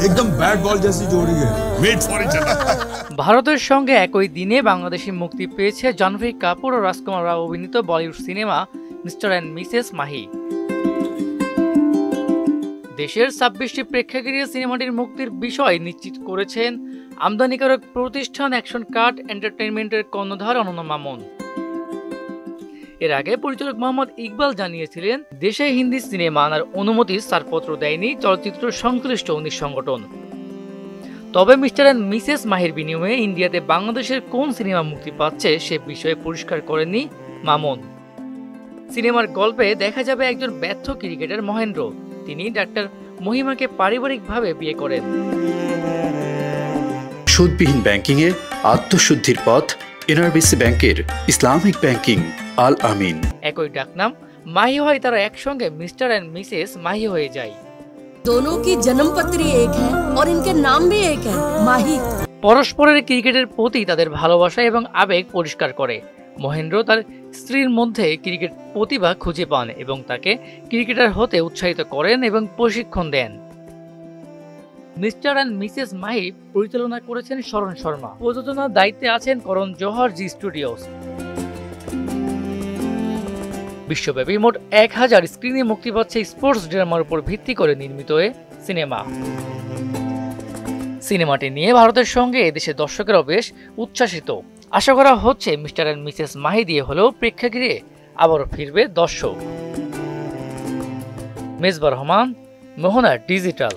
एकदम bat ball जैसी जोड़ी है। Wait for it. ভারতের সঙ্গে একই দিনে বাংলাদেশে মুক্তি পেয়েছে জাহ্নবী কাপুর ও রাজকুমার রাও অভিনীত Bollywood cinema mister and Mrs Mahi. দেশের ২৬টি প্রেক্ষাগৃহে সিনেমাটির মুক্তির বিষয় নিশ্চিত করেছেন আমদানিকারক প্রতিষ্ঠান অ্যাকশন কার্ড এন্টারটেইনমেন্টের কর্ণধার অনন্য মামুন। এর আগে পরিচালক মোহাম্মদ ইকবাল জানিয়েছিলেন, দেশে হিন্দি সিনেমা আনার অনুমতির ছাড়পত্র দেয়নি চলচ্চিত্র সংশ্লিষ্ট ১৯ সংগঠন। তবে মিস্টার অ্যান্ড মিসেস মাহির বিনিময়ে ইন্ডিয়াতে বাংলাদেশের কোন সিনেমা মুক্তি পাচ্ছে সে বিষয়ে পরিষ্কার করেননি মামুন। সিনেমার গল্পে দেখা যাবে একজন ব্যর্থ ক্রিকেটার মহেন্দ্র, তিনি ডাক্তার মহিমাকে পারিবারিকভাবে বিয়ে করেন। সুদবিহীন ব্যাংকিং এ আত্মশুদ্ধির পথ এনআরবিসি ব্যাংকের ইসলামিক ব্যাংকিং আল আমিন। একই ডাকনাম মাহি হয়, তারা একসঙ্গে মিস্টার অ্যান্ড মিসেস মাহি হয়ে যায়। दोनों की जन्मपत्री एक है और इनके नाम भी एक है, माही। পরস্পরের ক্রিকেটের প্রতি তাদের ভালোবাসা এবং আবেগ পরিষ্কার করে। মহেন্দ্র তার স্ত্রীর মধ্যে ক্রিকেট প্রতিভা খুঁজে পান এবং তাকে ক্রিকেটার হতে উৎসাহিত করেন এবং প্রশিক্ষণ দেন। মিস্টার অ্যান্ড মিসেস মাহি পরিচালনা করেছেন শরণ শর্মা, প্রযোজনার দায়িত্বে আছেন করণ জোহর জি স্টুডিওস। বিশ্বব্যাপী মোট ১,০০০ স্ক্রিনে মুক্তি পাচ্ছে স্পোর্টস ড্রামার উপর ভিত্তি করে নির্মিত এ সিনেমা। সিনেমাটি নিয়ে ভারতের সঙ্গে এদেশের দর্শকেরাও বেশ উচ্ছ্বাসিত। আশা করা হচ্ছে মিস্টার অ্যান্ড মিসেস মাহি দিয়ে হলেও প্রেক্ষাগৃহে আবারও ফিরবে দর্শক। মেজবা রহমান, মোহনা ডিজিটাল।